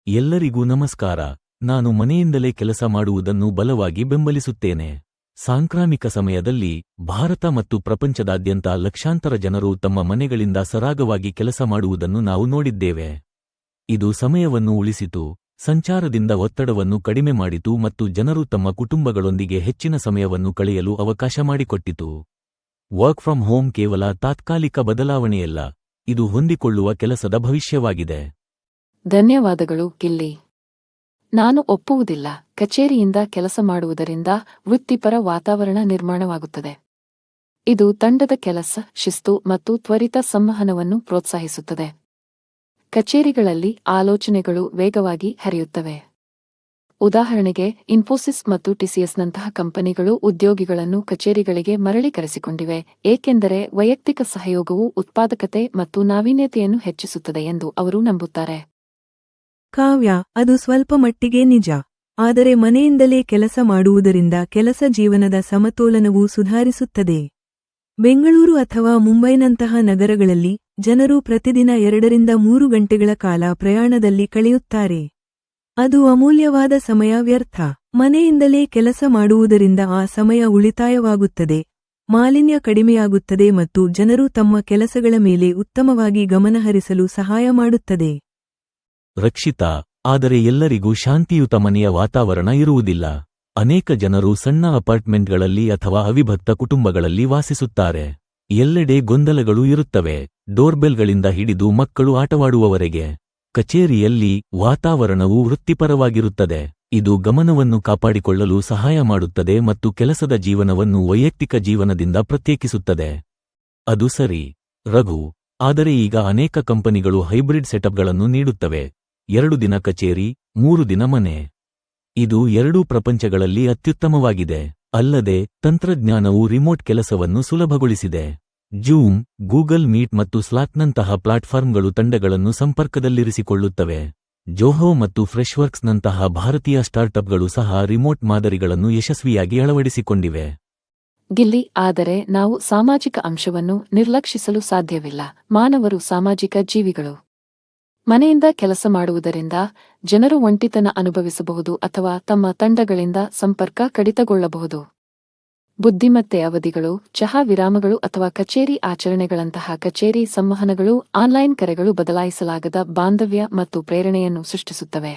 ಎಲ್ಲರಿಗೂ ನಮಸ್ಕಾರ. ನಾನು ಮನೆಯಿಂದಲೇ ಕೆಲಸ ಮಾಡುವುದನ್ನು ಬಲವಾಗಿ ಬೆಂಬಲಿಸುತ್ತೇನೆ. ಸಾಂಕ್ರಾಮಿಕ ಸಮಯದಲ್ಲಿ ಭಾರತ ಮತ್ತು ಪ್ರಪಂಚದಾದ್ಯಂತ ಲಕ್ಷಾಂತರ ಜನರು ತಮ್ಮ ಮನೆಗಳಿಂದ ಸರಾಗವಾಗಿ ಕೆಲಸ ಮಾಡುವುದನ್ನು ನಾವು ನೋಡಿದ್ದೇವೆ. ಇದು ಸಮಯವನ್ನು ಉಳಿಸಿತು, ಸಂಚಾರದಿಂದ ಒತ್ತಡವನ್ನು ಕಡಿಮೆ ಮಾಡಿತು ಮತ್ತು ಜನರು ತಮ್ಮ ಕುಟುಂಬಗಳೊಂದಿಗೆ ಹೆಚ್ಚಿನ ಸಮಯವನ್ನು ಕಳೆಯಲು ಅವಕಾಶ ಮಾಡಿಕೊಟ್ಟಿತು. ವರ್ಕ್ ಫ್ರಮ್ ಹೋಮ್ ಕೇವಲ ತಾತ್ಕಾಲಿಕ ಬದಲಾವಣೆಯಲ್ಲ, ಇದು ಹೊಂದಿಕೊಳ್ಳುವ ಕೆಲಸದ ಭವಿಷ್ಯವಾಗಿದೆ. ಧನ್ಯವಾದಗಳು ಗಿಲ್ಲಿ. ನಾನು ಒಪ್ಪುವುದಿಲ್ಲ. ಕಚೇರಿಯಿಂದ ಕೆಲಸ ಮಾಡುವುದರಿಂದ ವೃತ್ತಿಪರ ವಾತಾವರಣ ನಿರ್ಮಾಣವಾಗುತ್ತದೆ. ಇದು ತಂಡದ ಕೆಲಸ, ಶಿಸ್ತು ಮತ್ತು ತ್ವರಿತ ಸಂವಹನವನ್ನು ಪ್ರೋತ್ಸಾಹಿಸುತ್ತದೆ. ಕಚೇರಿಗಳಲ್ಲಿ ಆಲೋಚನೆಗಳು ವೇಗವಾಗಿ ಹರಿಯುತ್ತವೆ. ಉದಾಹರಣೆಗೆ, ಇನ್ಫೋಸಿಸ್ ಮತ್ತು ಟಿಸಿಎಸ್ನಂತಹ ಕಂಪನಿಗಳು ಉದ್ಯೋಗಿಗಳನ್ನು ಕಚೇರಿಗಳಿಗೆ ಮರಳಿ ಕರೆಸಿಕೊಂಡಿವೆ, ಏಕೆಂದರೆ ವೈಯಕ್ತಿಕ ಸಹಯೋಗವು ಉತ್ಪಾದಕತೆ ಮತ್ತು ನಾವೀನ್ಯತೆಯನ್ನು ಹೆಚ್ಚಿಸುತ್ತದೆ ಎಂದು ಅವರು ನಂಬುತ್ತಾರೆ. ಕಾವ್ಯ, ಅದು ಸ್ವಲ್ಪ ಮಟ್ಟಿಗೆ ನಿಜ. ಆದರೆ ಮನೆಯಿಂದಲೇ ಕೆಲಸ ಮಾಡುವುದರಿಂದ ಕೆಲಸ ಜೀವನದ ಸಮತೋಲನವೂ ಸುಧಾರಿಸುತ್ತದೆ. ಬೆಂಗಳೂರು ಅಥವಾ ಮುಂಬೈನಂತಹ ನಗರಗಳಲ್ಲಿ ಜನರು ಪ್ರತಿದಿನ 2-3 ಗಂಟೆಗಳ ಕಾಲ ಪ್ರಯಾಣದಲ್ಲಿ ಕಳೆಯುತ್ತಾರೆ. ಅದು ಅಮೂಲ್ಯವಾದ ಸಮಯ ವ್ಯರ್ಥ. ಮನೆಯಿಂದಲೇ ಕೆಲಸ ಮಾಡುವುದರಿಂದ ಆ ಸಮಯ ಉಳಿತಾಯವಾಗುತ್ತದೆ, ಮಾಲಿನ್ಯ ಕಡಿಮೆಯಾಗುತ್ತದೆ ಮತ್ತು ಜನರು ತಮ್ಮ ಕೆಲಸಗಳ ಮೇಲೆ ಉತ್ತಮವಾಗಿ ಗಮನಹರಿಸಲು ಸಹಾಯ ಮಾಡುತ್ತದೆ. ರಕ್ಷಿತಾ, ಆದರೆ ಎಲ್ಲರಿಗೂ ಶಾಂತಿಯುತ ಮನೆಯ ವಾತಾವರಣ ಇರುವುದಿಲ್ಲ. ಅನೇಕ ಜನರು ಸಣ್ಣ ಅಪಾರ್ಟ್ಮೆಂಟ್ಗಳಲ್ಲಿ ಅಥವಾ ಅವಿಭಕ್ತ ಕುಟುಂಬಗಳಲ್ಲಿ ವಾಸಿಸುತ್ತಾರೆ. ಎಲ್ಲೆಡೆ ಗೊಂದಲಗಳು ಇರುತ್ತವೆ, ಡೋರ್ಬೆಲ್ಗಳಿಂದ ಹಿಡಿದು ಮಕ್ಕಳು ಆಟವಾಡುವವರೆಗೆ. ಕಚೇರಿಯಲ್ಲಿ ವಾತಾವರಣವು ವೃತ್ತಿಪರವಾಗಿರುತ್ತದೆ. ಇದು ಗಮನವನ್ನು ಕಾಪಾಡಿಕೊಳ್ಳಲು ಸಹಾಯ ಮಾಡುತ್ತದೆ ಮತ್ತು ಕೆಲಸದ ಜೀವನವನ್ನು ವೈಯಕ್ತಿಕ ಜೀವನದಿಂದ ಪ್ರತ್ಯೇಕಿಸುತ್ತದೆ. ಅದು ಸರಿ, ರಘು. ಆದರೆ ಈಗ ಅನೇಕ ಕಂಪನಿಗಳು ಹೈಬ್ರಿಡ್ ಸೆಟಪ್ಗಳನ್ನು ನೀಡುತ್ತವೆ. 2 ದಿನ ಕಚೇರಿ, 3 ದಿನ ಮನೆ. ಇದು ಎರಡೂ ಪ್ರಪಂಚಗಳಲ್ಲಿ ಅತ್ಯುತ್ತಮವಾಗಿದೆ. ಅಲ್ಲದೆ ತಂತ್ರಜ್ಞಾನವು ರಿಮೋಟ್ ಕೆಲಸವನ್ನು ಸುಲಭಗೊಳಿಸಿದೆ. ಜೂಮ್, ಗೂಗಲ್ ಮೀಟ್ ಮತ್ತು ಸ್ಲಾಕ್ನಂತಹ ಪ್ಲಾಟ್ಫಾರ್ಮ್ಗಳು ತಂಡಗಳನ್ನು ಸಂಪರ್ಕದಲ್ಲಿರಿಸಿಕೊಳ್ಳುತ್ತವೆ. ಜೋಹೋ ಮತ್ತು ಫ್ರೆಶ್ವರ್ಕ್ಸ್ನಂತಹ ಭಾರತೀಯ ಸ್ಟಾರ್ಟ್ಅಪ್ಗಳು ಸಹ ರಿಮೋಟ್ ಮಾದರಿಗಳನ್ನು ಯಶಸ್ವಿಯಾಗಿ ಅಳವಡಿಸಿಕೊಂಡಿವೆ. ಗಿಲ್ಲಿ, ಆದರೆ ನಾವು ಸಾಮಾಜಿಕ ಅಂಶವನ್ನು ನಿರ್ಲಕ್ಷಿಸಲು ಸಾಧ್ಯವಿಲ್ಲ. ಮಾನವರು ಸಾಮಾಜಿಕ ಜೀವಿಗಳು. ಮನೆಯಿಂದ ಕೆಲಸ ಮಾಡುವುದರಿಂದ ಜನರು ಒಂಟಿತನ ಅನುಭವಿಸಬಹುದು ಅಥವಾ ತಮ್ಮ ತಂಡಗಳಿಂದ ಸಂಪರ್ಕ ಕಡಿತಗೊಳ್ಳಬಹುದು. ಬುದ್ಧಿಮತ್ತೆ ಅವಧಿಗಳು, ಚಹಾ ವಿರಾಮಗಳು ಅಥವಾ ಕಚೇರಿ ಆಚರಣೆಗಳಂತಹ ಕಚೇರಿ ಸಂವಹನಗಳು ಆನ್ಲೈನ್ ಕರೆಗಳು ಬದಲಾಯಿಸಲಾಗದ ಬಾಂಧವ್ಯ ಮತ್ತು ಪ್ರೇರಣೆಯನ್ನು ಸೃಷ್ಟಿಸುತ್ತವೆ.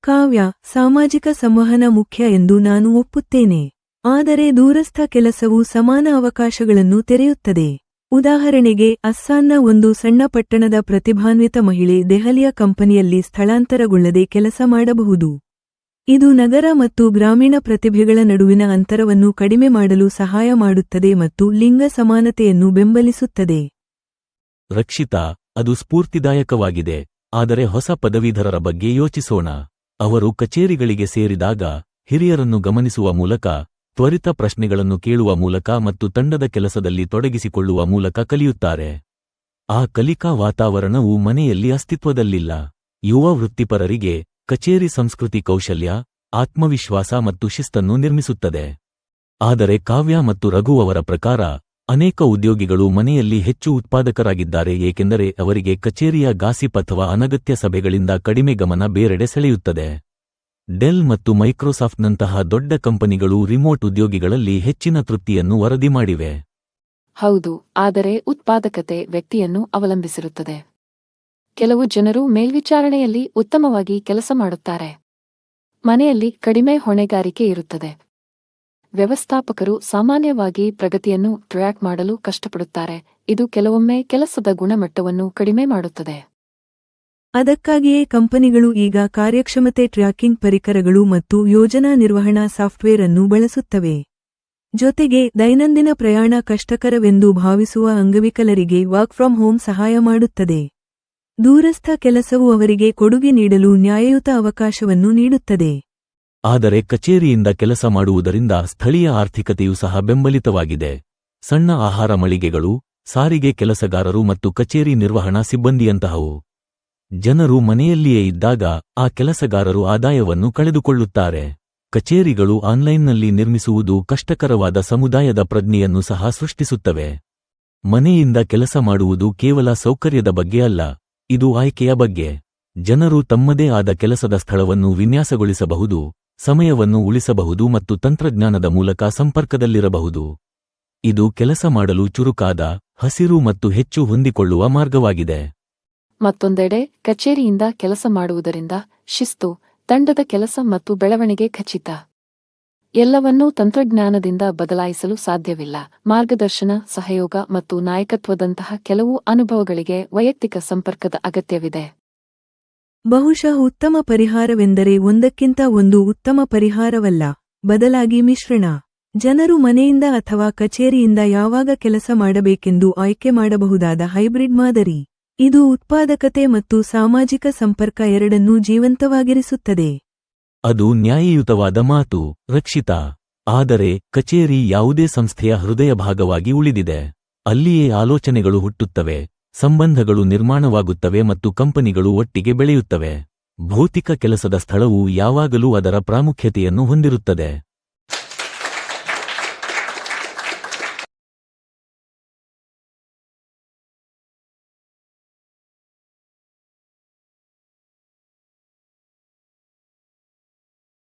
ಕಾವ್ಯ, ಸಾಮಾಜಿಕ ಸಂವಹನ ಮುಖ್ಯ ಎಂದು ನಾನು ಒಪ್ಪುತ್ತೇನೆ. ಆದರೆ ದೂರಸ್ಥ ಕೆಲಸವು ಸಮಾನ ಅವಕಾಶಗಳನ್ನು ತೆರೆಯುತ್ತದೆ. ಉದಾಹರಣೆಗೆ, ಅಸ್ಸಾಂನ ಒಂದು ಸಣ್ಣ ಪಟ್ಟಣದ ಪ್ರತಿಭಾನ್ವಿತ ಮಹಿಳೆ ದೆಹಲಿಯ ಕಂಪನಿಯಲ್ಲಿ ಸ್ಥಳಾಂತರಗೊಳ್ಳದೆ ಕೆಲಸ ಮಾಡಬಹುದು. ಇದು ನಗರ ಮತ್ತು ಗ್ರಾಮೀಣ ಪ್ರತಿಭೆಗಳ ನಡುವಿನ ಅಂತರವನ್ನು ಕಡಿಮೆ ಮಾಡಲು ಸಹಾಯ ಮಾಡುತ್ತದೆ ಮತ್ತು ಲಿಂಗ ಸಮಾನತೆಯನ್ನು ಬೆಂಬಲಿಸುತ್ತದೆ. ರಕ್ಷಿತಾ, ಅದು ಸ್ಫೂರ್ತಿದಾಯಕವಾಗಿದೆ. ಆದರೆ ಹೊಸ ಪದವೀಧರರ ಬಗ್ಗೆ ಯೋಚಿಸೋಣ. ಅವರು ಕಚೇರಿಗಳಿಗೆ ಸೇರಿದಾಗ ಹಿರಿಯರನ್ನು ಗಮನಿಸುವ ಮೂಲಕ, ತ್ವರಿತ ಪ್ರಶ್ನೆಗಳನ್ನು ಕೇಳುವ ಮೂಲಕ ಮತ್ತು ತಂಡದ ಕೆಲಸದಲ್ಲಿ ತೊಡಗಿಸಿಕೊಳ್ಳುವ ಮೂಲಕ ಕಲಿಯುತ್ತಾರೆ. ಆ ಕಲಿಕಾ ವಾತಾವರಣವು ಮನೆಯಲ್ಲಿ ಅಸ್ತಿತ್ವದಲ್ಲಿಲ್ಲ. ಯುವ ವೃತ್ತಿಪರರಿಗೆ ಕಚೇರಿ ಸಂಸ್ಕೃತಿ ಕೌಶಲ್ಯ, ಆತ್ಮವಿಶ್ವಾಸ ಮತ್ತು ಶಿಸ್ತನ್ನು ನಿರ್ಮಿಸುತ್ತದೆ. ಆದರೆ ಕಾವ್ಯ ಮತ್ತು ರಘು ಅವರ ಪ್ರಕಾರ, ಅನೇಕ ಉದ್ಯೋಗಿಗಳು ಮನೆಯಲ್ಲಿ ಹೆಚ್ಚು ಉತ್ಪಾದಕರಾಗಿದ್ದಾರೆ ಏಕೆಂದರೆ ಅವರಿಗೆ ಕಚೇರಿಯ ಗಾಸಿಪ್ ಅಥವಾ ಅನಗತ್ಯ ಸಭೆಗಳಿಂದ ಕಡಿಮೆ ಗಮನ ಬೇರೆಡೆ ಸೆಳೆಯುತ್ತದೆ. ಡೆಲ್ ಮತ್ತು ಮೈಕ್ರೋಸಾಫ್ಟ್ನಂತಹ ದೊಡ್ಡ ಕಂಪನಿಗಳು ರಿಮೋಟ್ ಉದ್ಯೋಗಿಗಳಲ್ಲಿ ಹೆಚ್ಚಿನ ತೃಪ್ತಿಯನ್ನು ವರದಿ ಮಾಡಿವೆ. ಹೌದು, ಆದರೆ ಉತ್ಪಾದಕತೆ ವ್ಯಕ್ತಿಯನ್ನು ಅವಲಂಬಿಸಿರುತ್ತದೆ. ಕೆಲವು ಜನರು ಮೇಲ್ವಿಚಾರಣೆಯಲ್ಲಿ ಉತ್ತಮವಾಗಿ ಕೆಲಸ ಮಾಡುತ್ತಾರೆ. ಮನೆಯಲ್ಲಿ ಕಡಿಮೆ ಹೊಣೆಗಾರಿಕೆ ಇರುತ್ತದೆ. ವ್ಯವಸ್ಥಾಪಕರು ಸಾಮಾನ್ಯವಾಗಿ ಪ್ರಗತಿಯನ್ನು ಟ್ರ್ಯಾಕ್ ಮಾಡಲು ಕಷ್ಟಪಡುತ್ತಾರೆ. ಇದು ಕೆಲವೊಮ್ಮೆ ಕೆಲಸದ ಗುಣಮಟ್ಟವನ್ನು ಕಡಿಮೆ ಮಾಡುತ್ತದೆ. ಅದಕ್ಕಾಗಿಯೇ ಕಂಪನಿಗಳು ಈಗ ಕಾರ್ಯಕ್ಷಮತೆ ಟ್ರ್ಯಾಕಿಂಗ್ ಪರಿಕರಗಳು ಮತ್ತು ಯೋಜನಾ ನಿರ್ವಹಣಾ ಸಾಫ್ಟ್ವೇರ್ ಅನ್ನು ಬಳಸುತ್ತವೆ. ಜೊತೆಗೆ, ದೈನಂದಿನ ಪ್ರಯಾಣ ಕಷ್ಟಕರವೆಂದು ಭಾವಿಸುವ ಅಂಗವಿಕಲರಿಗೆ ವರ್ಕ್ ಫ್ರಮ್ ಹೋಮ್ ಸಹಾಯ ಮಾಡುತ್ತದೆ. ದೂರಸ್ಥ ಕೆಲಸವು ಅವರಿಗೆ ಕೊಡುಗೆ ನೀಡಲು ನ್ಯಾಯಯುತ ಅವಕಾಶವನ್ನು ನೀಡುತ್ತದೆ. ಆದರೆ ಕಚೇರಿಯಿಂದ ಕೆಲಸ ಮಾಡುವುದರಿಂದ ಸ್ಥಳೀಯ ಆರ್ಥಿಕತೆಯೂ ಸಹ ಬೆಂಬಲಿತವಾಗಿದೆ. ಸಣ್ಣ ಆಹಾರ ಮಳಿಗೆಗಳು, ಸಾರಿಗೆ ಕೆಲಸಗಾರರು ಮತ್ತು ಕಚೇರಿ ನಿರ್ವಹಣಾ ಸಿಬ್ಬಂದಿಯಂತಹವು. ಜನರು ಮನೆಯಲ್ಲಿಯೇ ಇದ್ದಾಗ ಆ ಕೆಲಸಗಾರರು ಆದಾಯವನ್ನು ಕಳೆದುಕೊಳ್ಳುತ್ತಾರೆ. ಕಚೇರಿಗಳು ಆನ್ಲೈನ್ನಲ್ಲಿ ನಿರ್ಮಿಸುವುದು ಕಷ್ಟಕರವಾದ ಸಮುದಾಯದ ಪ್ರಜ್ಞೆಯನ್ನು ಸಹ ಸೃಷ್ಟಿಸುತ್ತವೆ. ಮನೆಯಿಂದ ಕೆಲಸ ಮಾಡುವುದು ಕೇವಲ ಸೌಕರ್ಯದ ಬಗ್ಗೆ ಅಲ್ಲ, ಇದು ಆಯ್ಕೆಯ ಬಗ್ಗೆ. ಜನರು ತಮ್ಮದೇ ಆದ ಕೆಲಸದ ಸ್ಥಳವನ್ನು ವಿನ್ಯಾಸಗೊಳಿಸಬಹುದು, ಸಮಯವನ್ನು ಉಳಿಸಬಹುದು ಮತ್ತು ತಂತ್ರಜ್ಞಾನದ ಮೂಲಕ ಸಂಪರ್ಕದಲ್ಲಿರಬಹುದು. ಇದು ಕೆಲಸ ಮಾಡಲು ಚುರುಕಾದ, ಹಸಿರು ಮತ್ತು ಹೆಚ್ಚು ಹೊಂದಿಕೊಳ್ಳುವ ಮಾರ್ಗವಾಗಿದೆ. ಮತ್ತೊಂದೆಡೆ ಕಚೇರಿಯಿಂದ ಕೆಲಸ ಮಾಡುವುದರಿಂದ ಶಿಸ್ತು, ತಂಡದ ಕೆಲಸ ಮತ್ತು ಬೆಳವಣಿಗೆ ಖಚಿತ. ಎಲ್ಲವನ್ನೂ ತಂತ್ರಜ್ಞಾನದಿಂದ ಬದಲಾಯಿಸಲು ಸಾಧ್ಯವಿಲ್ಲ. ಮಾರ್ಗದರ್ಶನ, ಸಹಯೋಗ ಮತ್ತು ನಾಯಕತ್ವದಂತಹ ಕೆಲವು ಅನುಭವಗಳಿಗೆ ವೈಯಕ್ತಿಕ ಸಂಪರ್ಕದ ಅಗತ್ಯವಿದೆ. ಬಹುಶಃ ಉತ್ತಮ ಪರಿಹಾರವೆಂದರೆ ಒಂದಕ್ಕಿಂತ ಒಂದು ಉತ್ತಮ ಪರಿಹಾರವಲ್ಲ, ಬದಲಾಗಿ ಮಿಶ್ರಣ. ಜನರು ಮನೆಯಿಂದ ಅಥವಾ ಕಚೇರಿಯಿಂದ ಯಾವಾಗ ಕೆಲಸ ಮಾಡಬೇಕೆಂದು ಆಯ್ಕೆ ಮಾಡಬಹುದಾದ ಹೈಬ್ರಿಡ್ ಮಾದರಿ. ಇದು ಉತ್ಪಾದಕತೆ ಮತ್ತು ಸಾಮಾಜಿಕ ಸಂಪರ್ಕ ಎರಡನ್ನೂ ಜೀವಂತವಾಗಿರಿಸುತ್ತದೆ. ಅದು ನ್ಯಾಯಯುತವಾದ ಮಾತು, ರಕ್ಷಿತಾ. ಆದರೆ ಕಚೇರಿ ಯಾವುದೇ ಸಂಸ್ಥೆಯ ಹೃದಯ ಭಾಗವಾಗಿ ಉಳಿದಿದೆ. ಅಲ್ಲಿಯೇ ಆಲೋಚನೆಗಳು ಹುಟ್ಟುತ್ತವೆ, ಸಂಬಂಧಗಳು ನಿರ್ಮಾಣವಾಗುತ್ತವೆ ಮತ್ತು ಕಂಪನಿಗಳು ಒಟ್ಟಿಗೆ ಬೆಳೆಯುತ್ತವೆ. ಭೌತಿಕ ಕೆಲಸದ ಸ್ಥಳವು ಯಾವಾಗಲೂ ಅದರ ಪ್ರಾಮುಖ್ಯತೆಯನ್ನು ಹೊಂದಿರುತ್ತದೆ.